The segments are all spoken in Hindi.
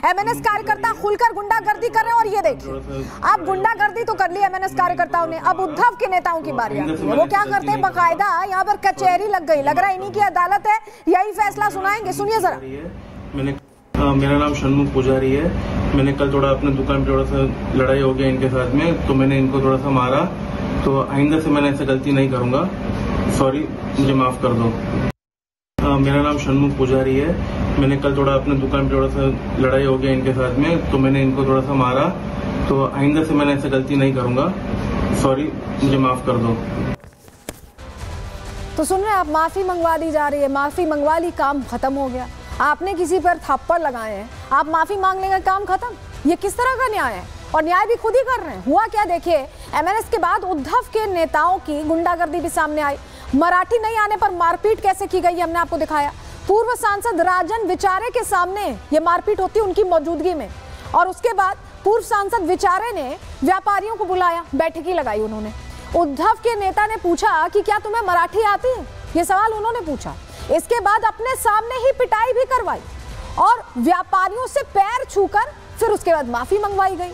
एमएनएस कार्यकर्ता खुलकर गुंडागर्दी कर रहे हैं और ये देखिए, अब गुंडागर्दी तो कर ली एमएनएस कार्यकर्ताओं ने, अब उद्धव के नेताओं की बारी आती है। वो क्या करते हैं, बकायदा यहाँ पर कचहरी लग गई, लग रहा है इन्हीं की अदालत है, यही फैसला सुनाएंगे। सुनिए जरा। मेरा नाम षणमुख पुजारी है। मैंने कल थोड़ा अपने दुकान पे थोड़ा सा लड़ाई हो गया इनके साथ में, तो मैंने इनको थोड़ा सा मारा। तो आइंदा से मैंने ऐसे गलती नहीं करूंगा, सॉरी, मुझे माफ कर दो। मेरा नाम षणमुख पुजारी है। मैंने कल थोड़ा अपने दुकान पे थोड़ा सा लड़ाई हो गया इनके साथ में, तो मैंने इनको थोड़ा सा मारा। तो आइंदा से मैंने ऐसे गलती नहीं करूंगा, सॉरी, मुझे माफ कर दो। तो सुन रहे हैं आप, माफी मंगवा दी जा रही है, माफी मंगवा ली, काम खत्म हो गया। आपने किसी पर थप्पड़ लगाए हैं, आप माफी मांग लेंगे, काम खत्म। ये किस तरह का न्याय है? और न्याय भी खुद ही कर रहे हैं। हुआ क्या देखिए, एमएनएस के बाद उद्धव के नेताओं की गुंडागर्दी भी सामने आई। मराठी नहीं आने पर मारपीट कैसे की गई हमने आपको दिखाया। पूर्व सांसद राजन विचारे के सामने ये मारपीट होती उनकी मौजूदगी में, और उसके बाद पूर्व सांसद विचारे ने व्यापारियों को बुलाया, बैठकी लगाई उन्होंने। उद्धव के नेता ने पूछा कि क्या तुम्हें मराठी आती है, ये सवाल उन्होंने पूछा। इसके बाद अपने सामने ही पिटाई भी करवाई और व्यापारियों से पैर छूकर फिर उसके बाद माफी मंगवाई गई।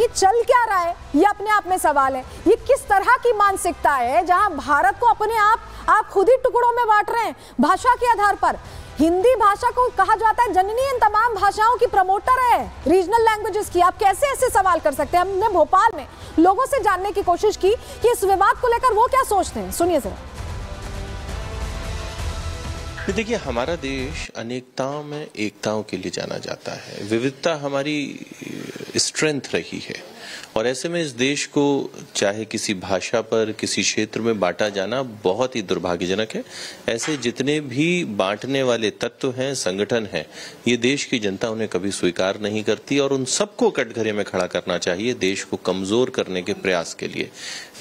ये चल क्या रहा है, ये अपने आप में सवाल है। ये किस तरह की मानसिकता है जहां भारत को अपने आप खुद ही टुकड़ों में बांट रहे हैं भाषा के आधार पर। हिंदी भाषा को कहा जाता है जननी इन तमाम भाषाओं की प्रमोटर है, रीजनल लैंग्वेजेस की। आप कैसे ऐसे सवाल कर सकते हैं? हमने भोपाल में लोगों से जानने की कोशिश की कि इस विवाद को लेकर वो क्या सोचते हैं, सुनिए जरा। देखिए, हमारा देश अनेकताओं में एकताओं के लिए जाना जाता है। विविधता हमारी स्ट्रेंथ रही है, और ऐसे में इस देश को चाहे किसी भाषा पर, किसी क्षेत्र में बांटा जाना बहुत ही दुर्भाग्यजनक है। ऐसे जितने भी बांटने वाले तत्व हैं, संगठन हैं, ये देश की जनता उन्हें कभी स्वीकार नहीं करती, और उन सबको कटघरे में खड़ा करना चाहिए देश को कमजोर करने के प्रयास के लिए।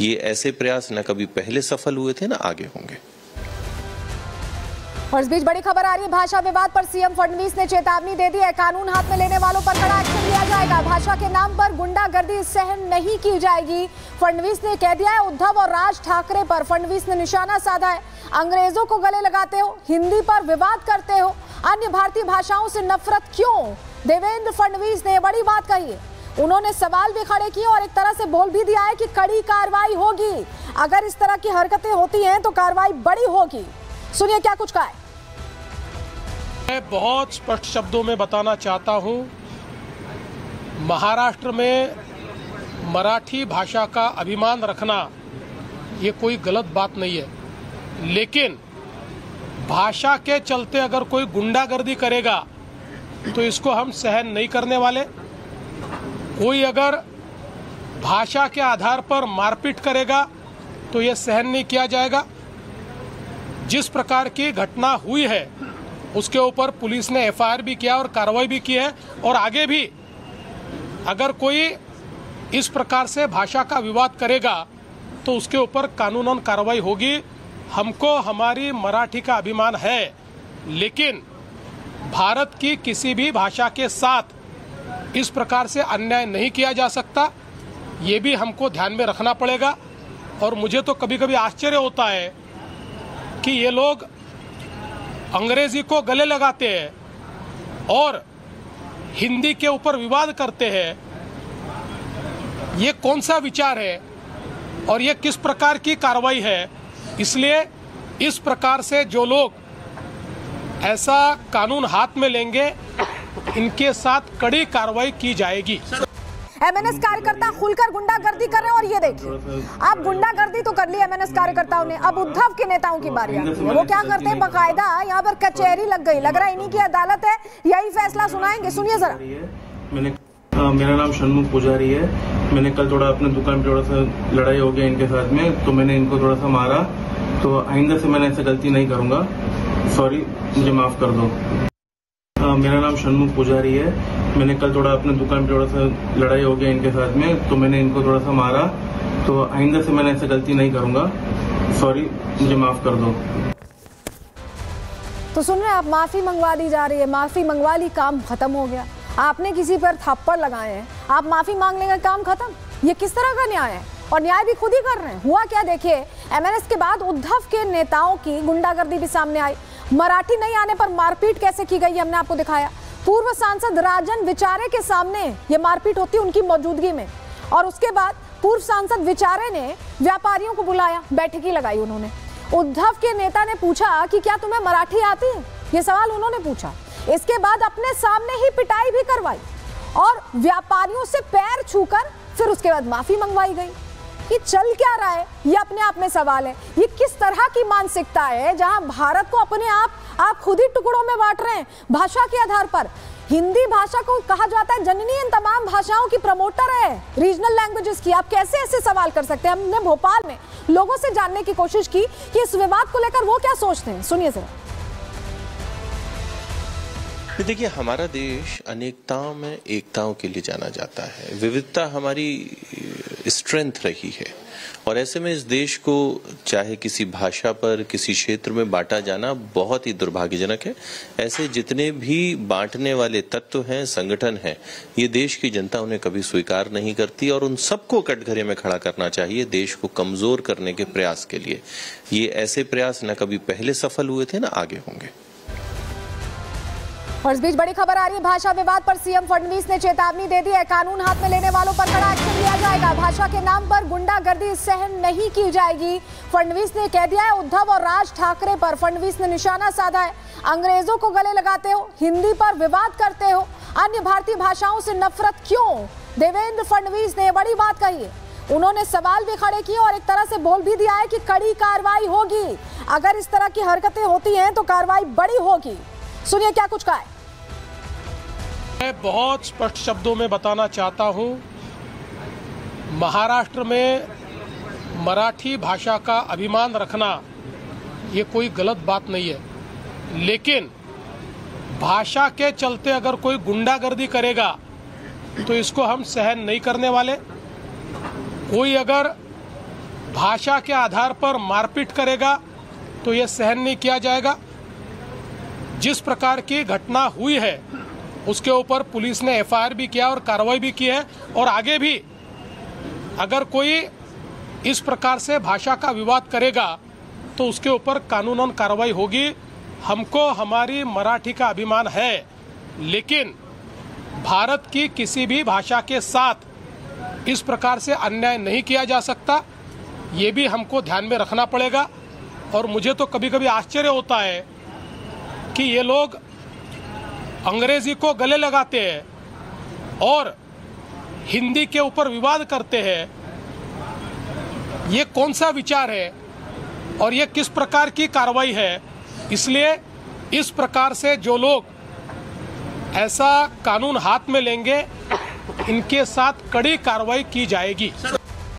ये ऐसे प्रयास न कभी पहले सफल हुए थे, न आगे होंगे। और इस बीच बड़ी खबर आ रही है, भाषा विवाद पर सीएम फडणवीस ने चेतावनी दे दी है। कानून हाथ में लेने वालों पर कड़ा एक्शन लिया जाएगा। भाषा के नाम पर गुंडागर्दी सहन नहीं की जाएगी, फडणवीस ने कह दिया है। उद्धव और राज ठाकरे पर फडणवीस ने निशाना साधा है। अंग्रेजों को गले लगाते हो, हिंदी पर विवाद करते हो, अन्य भारतीय भाषाओं से नफरत क्यों? देवेंद्र फडणवीस ने बड़ी बात कही है। उन्होंने सवाल भी खड़े किए और एक तरह से बोल भी दिया है कि कड़ी कार्रवाई होगी। अगर इस तरह की हरकतें होती हैं तो कार्रवाई बड़ी होगी। सुनिए क्या कुछ कहा है। मैं बहुत स्पष्ट शब्दों में बताना चाहता हूं, महाराष्ट्र में मराठी भाषा का अभिमान रखना ये कोई गलत बात नहीं है, लेकिन भाषा के चलते अगर कोई गुंडागर्दी करेगा तो इसको हम सहन नहीं करने वाले। कोई अगर भाषा के आधार पर मारपीट करेगा तो ये सहन नहीं किया जाएगा। जिस प्रकार की घटना हुई है उसके ऊपर पुलिस ने एफआईआर भी किया और कार्रवाई भी की है, और आगे भी अगर कोई इस प्रकार से भाषा का विवाद करेगा तो उसके ऊपर कानूनन कार्रवाई होगी। हमको हमारी मराठी का अभिमान है, लेकिन भारत की किसी भी भाषा के साथ इस प्रकार से अन्याय नहीं किया जा सकता, ये भी हमको ध्यान में रखना पड़ेगा। और मुझे तो कभी कभी आश्चर्य होता है कि ये लोग अंग्रेजी को गले लगाते हैं और हिंदी के ऊपर विवाद करते हैं। ये कौन सा विचार है और ये किस प्रकार की कार्रवाई है? इसलिए इस प्रकार से जो लोग ऐसा कानून हाथ में लेंगे, इनके साथ कड़ी कार्रवाई की जाएगी। एमएनएस कार्यकर्ता खुलकर गुंडागर्दी कर रहे हैं और ये देखिए, अब गुंडागर्दी तो कर ली एमएनएस कार्यकर्ताओं ने, अब उद्धव के नेताओं की बारी आती है। वो क्या करते हैं, बकायदा यहाँ पर कचहरी लग गई, लग रहा है इन्हीं की अदालत है, यही फैसला सुनाएंगे। सुनिए जरा। मेरा नाम षणमुख पुजारी है। मैंने कल थोड़ा अपने दुकान पे थोड़ा सा लड़ाई हो गया इनके साथ में, तो मैंने इनको थोड़ा सा मारा। तो आइंदा से मैंने ऐसे गलती नहीं करूंगा, सॉरी, मुझे माफ कर दो। मेरा नाम षणमुख पुजारी है। मैंने कल थोड़ा अपने दुकान पे थोड़ा सा लड़ाई हो गया इनके साथ में, तो मैंने इनको थोड़ा सा मारा। तो आइंदा से मैंने ऐसे गलती नहीं करूंगा, सॉरी, मुझे माफ कर दो। तो सुन रहे हैं आप, माफी मंगवा दी जा रही है, माफी मंगवा ली, काम खत्म हो गया। आपने किसी पर थप्पड़ लगाए हैं, आप माफी मांग लेंगे, काम खत्म। ये किस तरह का न्याय है? और न्याय भी खुद ही कर रहे हैं। हुआ क्या देखिए, एमएनएस के बाद उद्धव के नेताओं की गुंडागर्दी भी सामने आई। मराठी नहीं आने पर मारपीट कैसे की गई हमने आपको दिखाया। पूर्व सांसद राजन विचारे के सामने ये मारपीट होती उनकी मौजूदगी में। और उसके बाद पूर्व सांसद विचारे ने व्यापारियों को बुलाया, बैठकी लगाई उन्होंने। उद्धव के नेता ने पूछा कि क्या तुम्हें मराठी आती है, ये सवाल उन्होंने पूछा। इसके बाद अपने सामने ही पिटाई भी करवाई और व्यापारियों से पैर छूकर फिर उसके बाद माफी मंगवाई गई। ये चल क्या रहा है, ये अपने आप में सवाल है। ये किस तरह की मानसिकता है जहां भारत को अपने आप खुद ही टुकड़ों में बांट रहे हैं भाषा के आधार पर। हिंदी भाषा को कहा जाता है जननी इन तमाम भाषाओं की प्रमोटर है, रीजनल लैंग्वेजेस की। आप कैसे ऐसे सवाल कर सकते हैं? हमने भोपाल में लोगों से जानने की कोशिश की कि इस विवाद को लेकर वो क्या सोचते हैं, सुनिए जरा। देखिए, हमारा देश अनेकताओं में एकताओं के लिए जाना जाता है। विविधता हमारी स्ट्रेंथ रही है और ऐसे में इस देश को चाहे किसी भाषा पर, किसी क्षेत्र में बांटा जाना बहुत ही दुर्भाग्यजनक है। ऐसे जितने भी बांटने वाले तत्व हैं, संगठन हैं, ये देश की जनता उन्हें कभी स्वीकार नहीं करती और उन सबको कटघरे में खड़ा करना चाहिए देश को कमजोर करने के प्रयास के लिए। ये ऐसे प्रयास न कभी पहले सफल हुए थे, न आगे होंगे। और इस बीच बड़ी खबर आ रही है, भाषा विवाद पर सीएम फडणवीस ने चेतावनी दे दी है। कानून हाथ में लेने वालों पर कड़ा एक्शन लिया जाएगा। भाषा के नाम पर गुंडागर्दी सहन नहीं की जाएगी, फडणवीस ने कह दिया है। उद्धव और राज ठाकरे पर फडणवीस ने निशाना साधा है। अंग्रेजों को गले लगाते हो, हिंदी पर विवाद करते हो, अन्य भारतीय भाषाओं से नफरत क्यों? देवेंद्र फडणवीस ने बड़ी बात कही है। उन्होंने सवाल भी खड़े किए और एक तरह से बोल भी दिया है कि कड़ी कार्रवाई होगी। अगर इस तरह की हरकतें होती हैं तो कार्रवाई बड़ी होगी। सुनिए क्या कुछ कहा है। मैं बहुत स्पष्ट शब्दों में बताना चाहता हूं, महाराष्ट्र में मराठी भाषा का अभिमान रखना ये कोई गलत बात नहीं है, लेकिन भाषा के चलते अगर कोई गुंडागर्दी करेगा तो इसको हम सहन नहीं करने वाले। कोई अगर भाषा के आधार पर मारपीट करेगा तो ये सहन नहीं किया जाएगा। जिस प्रकार की घटना हुई है उसके ऊपर पुलिस ने एफआईआर भी किया और कार्रवाई भी की है और आगे भी अगर कोई इस प्रकार से भाषा का विवाद करेगा तो उसके ऊपर कानूनन कार्रवाई होगी। हमको हमारी मराठी का अभिमान है, लेकिन भारत की किसी भी भाषा के साथ इस प्रकार से अन्याय नहीं किया जा सकता, ये भी हमको ध्यान में रखना पड़ेगा। और मुझे तो कभी कभी आश्चर्य होता है कि ये लोग अंग्रेजी को गले लगाते हैं और हिंदी के ऊपर विवाद करते हैं। ये कौन सा विचार है और ये किस प्रकार की कार्रवाई है? इसलिए इस प्रकार से जो लोग ऐसा कानून हाथ में लेंगे, इनके साथ कड़ी कार्रवाई की जाएगी।